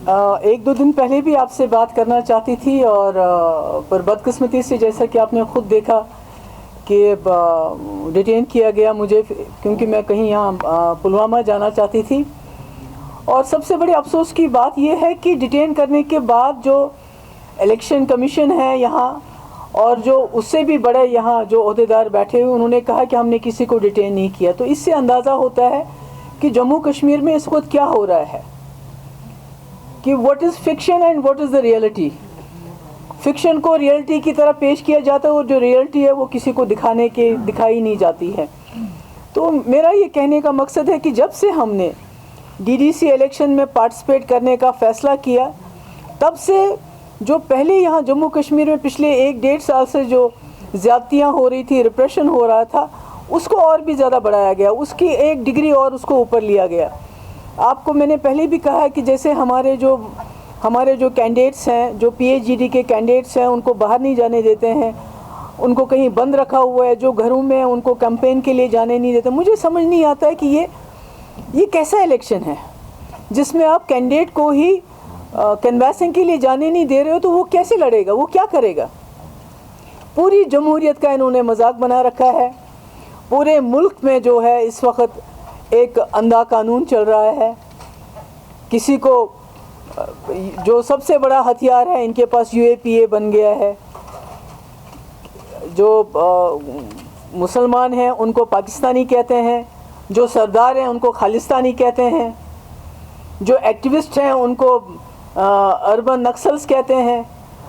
ایک دو دن پہلے بھی آپ سے بات کرنا چاہتی تھی اور پر بدقسمتی سے جیسا کہ آپ نے خود دیکھا کہ ڈیٹین کیا گیا مجھے، کیونکہ میں کہیں یہاں پلوامہ جانا چاہتی تھی. اور سب سے بڑی افسوس کی بات یہ ہے کہ ڈیٹین کرنے کے بعد جو الیکشن کمیشن ہے یہاں اور جو اس سے بھی بڑے یہاں جو عہدیدار بیٹھے ہوئے، انہوں نے کہا کہ ہم نے کسی کو ڈیٹین نہیں کیا. تو اس سے اندازہ ہوتا ہے کہ جموں کشمیر میں اس وقت کیا ہو رہا ہے، کہ what is fiction and what is the reality. Fiction کو ریئلٹی کی طرح پیش کیا جاتا ہے اور جو ریئلٹی ہے وہ کسی کو دکھائی نہیں جاتی ہے. تو میرا یہ کہنے کا مقصد ہے کہ جب سے ہم نے ڈی ڈی سی الیکشن میں پارٹیسپیٹ کرنے کا فیصلہ کیا، تب سے جو پہلے یہاں جموں کشمیر میں پچھلے 1-1.5 سال سے جو زیادتیاں ہو رہی تھی، ریپریشن ہو رہا تھا، اس کو اور بھی زیادہ بڑھایا گیا، اس کی ایک ڈگری اور اس کو اوپر لیا گیا. آپ کو میں نے پہلے بھی کہا کہ جیسے ہمارے جو کینڈیڈیٹس ہیں، جو پی ایچ ڈی کے کینڈیڈیٹس ہیں، ان کو باہر نہیں جانے دیتے ہیں، ان کو کہیں بند رکھا ہوا ہے، جو گھروں میں ان کو کیمپین کے لیے جانے نہیں دیتے. مجھے سمجھ نہیں آتا ہے کہ یہ کیسا الیکشن ہے جس میں آپ کینڈیڈیٹ کو ہی کنویسنگ کے لیے جانے نہیں دے رہے ہو. تو وہ کیسے لڑے گا، وہ کیا کرے گا؟ پوری جمہوریت کا انہوں نے مذاق بنا رکھا ہے. پورے ملک میں جو ہے اس وقت ایک اندھا قانون چل رہا ہے. کسی کو جو سب سے بڑا ہتھیار ہے ان کے پاس یو اے پی اے بن گیا ہے. جو مسلمان ہیں ان کو پاکستانی کہتے ہیں، جو سردار ہیں ان کو خالصتانی کہتے ہیں، جو ایکٹیوسٹ ہیں ان کو اربن نکسلز کہتے ہیں،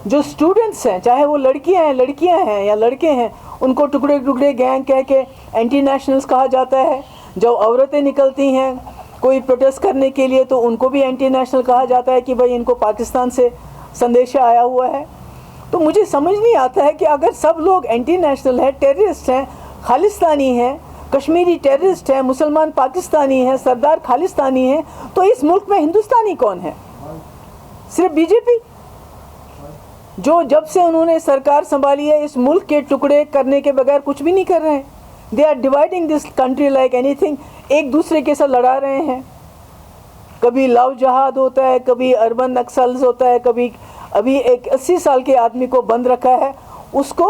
جو اسٹوڈنٹس ہیں چاہے وہ لڑکیاں ہیں یا لڑکے ہیں، ان کو ٹکڑے گینگ کہہ کے اینٹی نیشنلز کہا جاتا ہے. جب عورتیں نکلتی ہیں کوئی پروٹیسٹ کرنے کے لیے تو ان کو بھی اینٹی نیشنل کہا جاتا ہے کہ بھائی ان کو پاکستان سے سندیشہ آیا ہوا ہے. تو مجھے سمجھ نہیں آتا ہے کہ اگر سب لوگ اینٹی نیشنل ہیں، ٹیررسٹ ہیں، خالصتانی ہیں، کشمیری ٹیررسٹ ہیں، مسلمان پاکستانی ہیں، سردار خالصتانی ہیں، تو اس ملک میں ہندوستانی کون ہے؟ صرف بی جے پی، جو جب سے انہوں نے سرکار سنبھالی ہے اس ملک کے ٹکڑے کرنے کے بغیر کچھ بھی نہیں کر رہے ہیں. They are dividing this country like اینی تھنگ. ایک دوسرے کے ساتھ لڑا رہے ہیں. کبھی لو جہاد ہوتا ہے، کبھی اربن نکسلز ہوتا ہے، کبھی ابھی ایک 80 سال کے آدمی کو بند رکھا ہے، اس کو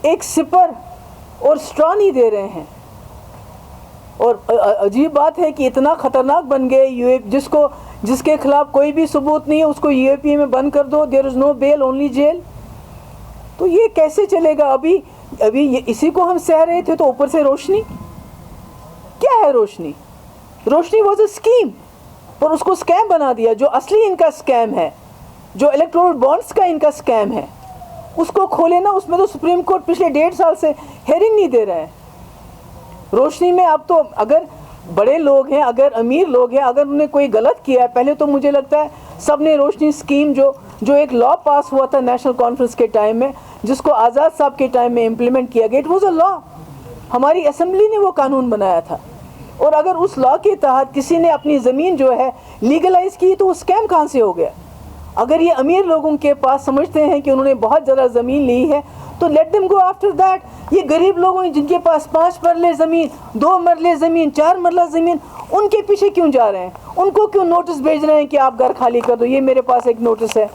ایک سپر اور اسٹرا نہیں دے رہے ہیں. اور عجیب بات ہے کہ اتنا خطرناک بن گئے جس کے خلاف کوئی بھی ثبوت نہیں ہے اس کو یو اے پی اے میں بند کر دو. دیر is no bell, only jail. تو یہ کیسے چلے گا؟ ابھی اسی کو ہم سہ رہے تھے تو اوپر سے روشنی. کیا ہے روشنی؟ روشنی واز اے اسکیم، پر اس کو اسکیم بنا دیا. جو اصلی ان کا اسکیم ہے، جو الیکٹورل بانڈس کا ان کا اسکیم ہے، اس کو کھولے نا. اس میں تو سپریم کورٹ پچھلے 1.5 سال سے ہیئرنگ نہیں دے رہے ہیں. روشنی میں اب تو اگر بڑے لوگ ہیں، اگر امیر لوگ ہیں، اگر انہوں نے کوئی غلط کیا ہے، پہلے تو مجھے لگتا ہے سب نے روشنی اسکیم جو ایک لا پاس ہوا تھا نیشنل کانفرنس کے ٹائم میں، جس کو آزاد صاحب کے ٹائم میں امپلیمنٹ کیا گیا، اٹ واز اے لا. ہماری اسمبلی نے وہ قانون بنایا تھا. اور اگر اس لا کے تحت کسی نے اپنی زمین جو ہے لیگلائز کی تو وہ اسکیم کہاں سے ہو گیا؟ اگر یہ امیر لوگوں کے پاس سمجھتے ہیں کہ انہوں نے بہت زیادہ زمین لی ہے تو let them go after that. یہ غریب لوگ ہیں جن کے پاس 5 مرلے زمین، 2 مرلے زمین، 4 مرلہ زمین، ان کے پیچھے کیوں جا رہے ہیں؟ ان کو کیوں نوٹس بھیج رہے ہیں کہ آپ گھر خالی کر دو؟ یہ میرے پاس ایک نوٹس ہے.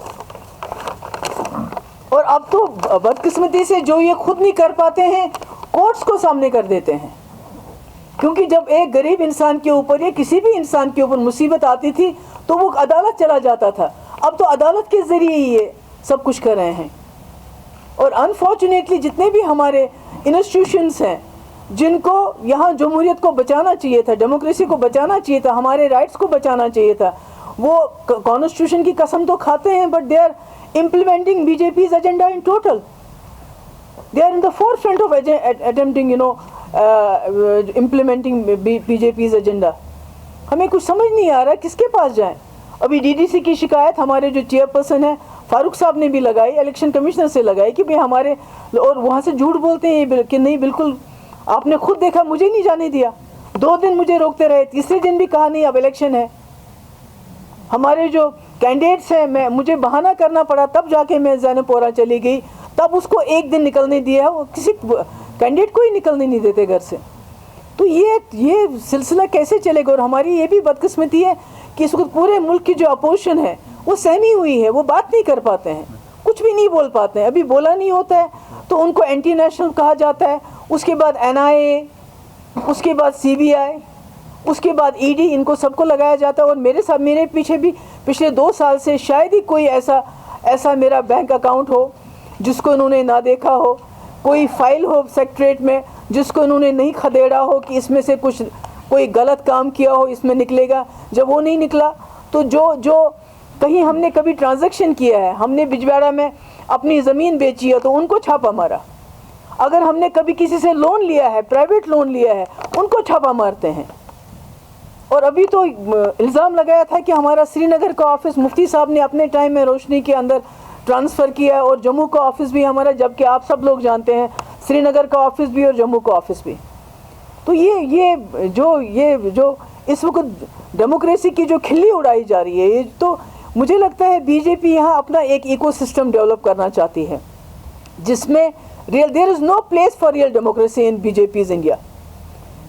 اور اب تو بدقسمتی سے جو یہ خود نہیں کر پاتے ہیں کورٹس کو سامنے کر دیتے ہیں. کیونکہ جب ایک غریب انسان کے اوپر یا کسی بھی انسان کے اوپر مصیبت آتی تھی تو وہ عدالت چلا جاتا تھا. اب تو عدالت کے ذریعے ہی یہ سب کچھ کر رہے ہیں. اور انفارچونیٹلی جتنے بھی ہمارے انسٹیٹیوشنس ہیں جن کو یہاں جمہوریت کو بچانا چاہیے تھا، ڈیموکریسی کو بچانا چاہیے تھا، ہمارے رائٹس کو بچانا چاہیے تھا، وہ کانسٹیٹیوشن کی قسم تو کھاتے ہیں but they are implementing BJP's agenda in total. They are in the forefront of attempting, implementing BJP's agenda. ہمیں کچھ سمجھ نہیں آ رہا کس کے پاس جائیں. ابھی ڈی ڈی سی کی شکایت ہمارے جو چیئر پرسن ہیں فاروق صاحب نے بھی لگائی، الیکشن کمشنر سے لگائی کہ بھائی ہمارے، اور وہاں سے جھوٹ بولتے ہیں کہ نہیں بالکل آپ نے خود دیکھا مجھے نہیں جانے دیا. 2 دن مجھے روکتے رہے، تیسرے دن بھی کہا نہیں اب الیکشن ہے. ہمارے جو کینڈیڈیٹس ہیں مجھے بہانہ کرنا پڑا تب جا کے میں زینب پورہ چلی گئی، تب اس کو 1 دن نکلنے دیا. وہ کسی کینڈیڈیٹ کو ہی نکلنے نہیں دیتے گھر سے. تو یہ سلسلہ کیسے چلے گا؟ اور ہماری یہ بھی بدقسمتی ہے کہ اس وقت پورے ملک کی جو اپوزیشن ہے وہ سہمی ہوئی ہے, وہ بات نہیں کر پاتے ہیں, کچھ بھی نہیں بول پاتے ہیں. ابھی بولا نہیں ہوتا ہے تو ان کو اینٹی نیشنل کہا جاتا ہے, اس کے بعد NIA, اس کے بعد CBI, اس کے بعد ED, ان کو سب کو لگایا جاتا ہے. اور میرے پیچھے بھی پچھلے 2 سال سے شاید ہی کوئی ایسا میرا بینک اکاؤنٹ ہو جس کو انہوں نے نہ دیکھا ہو, کوئی فائل ہو سیکریٹریٹ میں جس کو انہوں نے نہیں کھدیڑا ہو کہ اس میں سے کچھ کوئی غلط کام کیا ہو, اس میں نکلے گا. جب وہ نہیں نکلا تو جو کہیں ہم نے کبھی ٹرانزیکشن کیا ہے, ہم نے بجبیڑا میں اپنی زمین بیچی ہے تو ان کو چھاپا مارا. اگر ہم نے کبھی کسی سے لون لیا ہے, پرائیویٹ لون لیا ہے, ان کو چھاپا مارتے ہیں. اور ابھی تو الزام لگایا تھا کہ ہمارا سری نگر کا آفس مفتی صاحب نے اپنے ٹائم میں روشنی کے اندر ٹرانسفر کیا ہے, اور جموں کا آفس بھی ہمارا, جبکہ آپ سب لوگ جانتے ہیں سری نگر کا آفس بھی اور جموں کا آفس بھی. تو یہ جو اس وقت ڈیموکریسی کی جو کھلی اڑائی جا رہی ہے, یہ تو مجھے لگتا ہے BJP یہاں اپنا ایک ایکو سسٹم ڈیولپ کرنا چاہتی ہے جس میں there is no place for real democracy in BJP's India.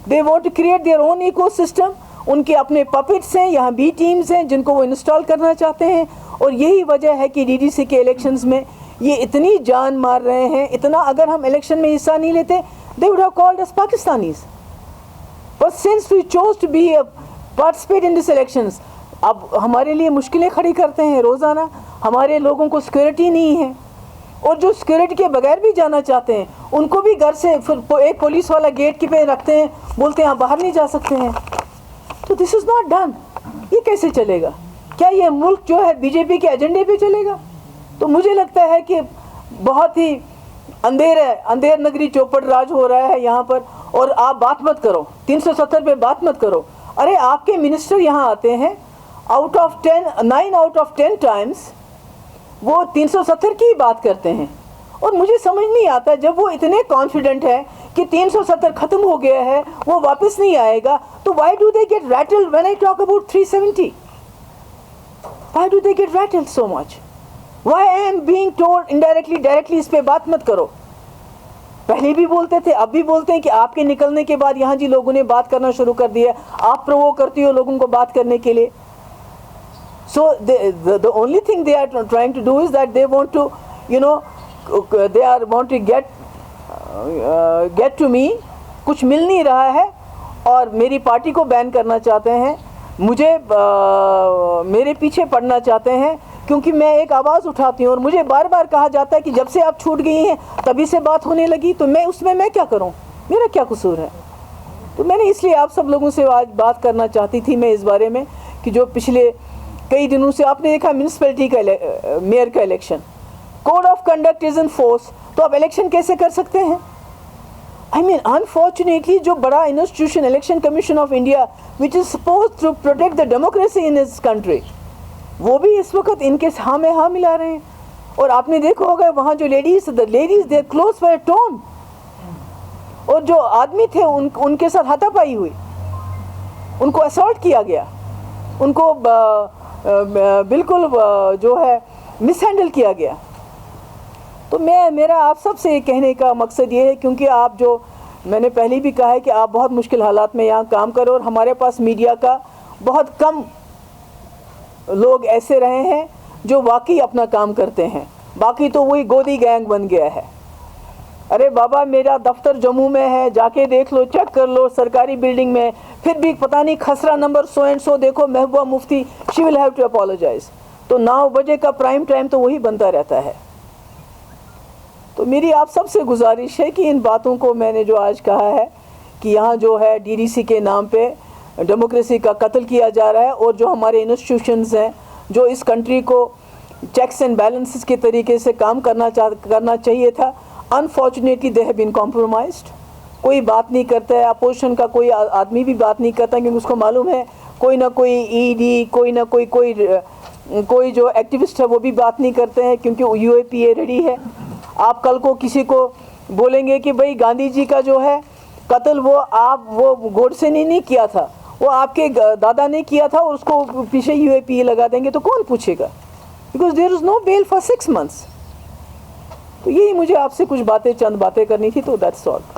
They want to create their own ecosystem. ان کے اپنے پپٹس ہیں, یہاں B ٹیمز ہیں جن کو وہ انسٹال کرنا چاہتے ہیں. اور یہی وجہ ہے کہ DDC کے الیکشنز میں یہ اتنی جان مار رہے ہیں, اتنا. اگر ہم الیکشن میں حصہ نہیں لیتے they would have called us Pakistanis. But since we chose to participate in these elections, اب ہمارے لیے مشکلیں کھڑی کرتے ہیں روزانہ. ہمارے لوگوں کو سیکورٹی نہیں ہے, اور جو سیکورٹی کے بغیر بھی جانا چاہتے ہیں ان کو بھی گھر سے ایک پولیس والا گیٹ پہ رکھتے ہیں, بولتے ہیں آپ باہر نہیں جا سکتے ہیں. تو دس از ناٹ ڈن. یہ کیسے چلے گا؟ کیا یہ ملک جو ہے BJP کے ایجنڈے پہ چلے گا؟ تو مجھے لگتا ہے کہ بہت ہی اندھیر نگری چوپٹ راج ہو رہا ہے یہاں پر. اور آپ بات مت کرو 370 پہ, بات مت کرو. ارے آپ کے منسٹر یہاں آتے ہیں, 9 آؤٹ آف 10 ٹائمز وہ 370 کی بات کرتے ہیں. اور مجھے سمجھ نہیں آتا, جب وہ اتنے کانفیڈنٹ ہے کہ 370 ختم ہو گیا ہے, وہ واپس نہیں آئے گا, تو why do they get rattled when I talk about 370? Why do they get rattled so much? Why I am being told indirectly, directly اس پہ بات مت کرو. پہلے بھی بولتے تھے, اب بھی بولتے ہیں کہ آپ کے نکلنے کے بعد یہاں جی لوگوں نے بات کرنا شروع کر دیا, آپ پروو کرتی ہو لوگوں کو بات کرنے کے لیے. So the only thing they are trying to do is that they want to, want to get to me. کچھ مل نہیں رہا ہے اور میری پارٹی کو بین کرنا چاہتے ہیں, مجھے میرے پیچھے پڑنا چاہتے ہیں, کیونکہ میں ایک آواز اٹھاتی ہوں. اور مجھے بار بار کہا جاتا ہے کہ جب سے آپ چھوٹ گئی ہیں تبھی سے بات ہونے لگی. تو میں کیا کروں, میرا کیا قصور ہے؟ تو میں نے اس لیے آپ سب لوگوں سے آج بات کرنا چاہتی تھی میں اس بارے میں کہ جو پچھلے کئی دنوں سے آپ نے دیکھا میونسپلٹی کا میئر کا election, code of conduct is in force, تو آپ الیکشن کیسے کر سکتے ہیں؟ انفارچونیٹلی جو بڑا institution election commission of India which is suppose to protect the democracy in his country, وہ بھی اس وقت ان کے ہاں میں ہاں ملا رہے ہیں. اور آپ نے دیکھا ہوگا وہاں جو لیڈیز دے کلوز فار ٹون, اور جو آدمی تھے ان کے ساتھ ہاتھا پائی ہوئی, ان کو اسالٹ کیا گیا, ان کو بالکل جو ہے مس ہینڈل کیا گیا. تو میرا آپ سب سے کہنے کا مقصد یہ ہے, کیونکہ آپ جو میں نے پہلے بھی کہا ہے کہ آپ بہت مشکل حالات میں یہاں کام کرو, اور ہمارے پاس میڈیا کا بہت کم لوگ ایسے رہے ہیں جو واقعی اپنا کام کرتے ہیں, باقی تو وہی گودی گینگ بن گیا ہے. ارے بابا میرا دفتر جموں میں ہے, جا کے دیکھ لو, چیک کر لو, سرکاری بلڈنگ میں, پھر بھی پتہ نہیں خسرہ نمبر سو اینڈ سو, دیکھو محبوبہ مفتی, شی ول ہیو ٹو اپالوجائز. تو 9 بجے کا پرائم ٹائم تو وہی بنتا رہتا ہے. تو میری آپ سب سے گزارش ہے کہ ان باتوں کو میں نے جو آج کہا ہے کہ یہاں جو ہے DDC کے نام پہ ڈیموکریسی کا قتل کیا جا رہا ہے, اور جو ہمارے انسٹیٹیوشنز ہیں جو اس کنٹری کو چیکس اینڈ بیلنسز کے طریقے سے کام کرنا چاہیے تھا, unfortunately they have been compromised. کوئی بات نہیں کرتا ہے, اپوزیشن کا کوئی آدمی بھی بات نہیں کرتا, کیونکہ اس کو معلوم ہے کوئی نہ کوئی ED, کوئی نہ کوئی جو ایکٹیوسٹ ہے وہ بھی بات نہیں کرتے ہیں, کیونکہ UAPA ریڈی ہے. آپ کل کو کسی کو بولیں گے کہ بھائی گاندھی جی کا جو ہے قتل وہ گوڈسے نے نہیں کیا تھا, وہ آپ کے دادا نے کیا تھا, اور اس کو پیچھے UAPA لگا دیں گے, تو کون پوچھے گا؟ Because there is no bail for 6 months. تو یہی مجھے آپ سے کچھ چند باتیں کرنی تھی, تو دیٹس آل.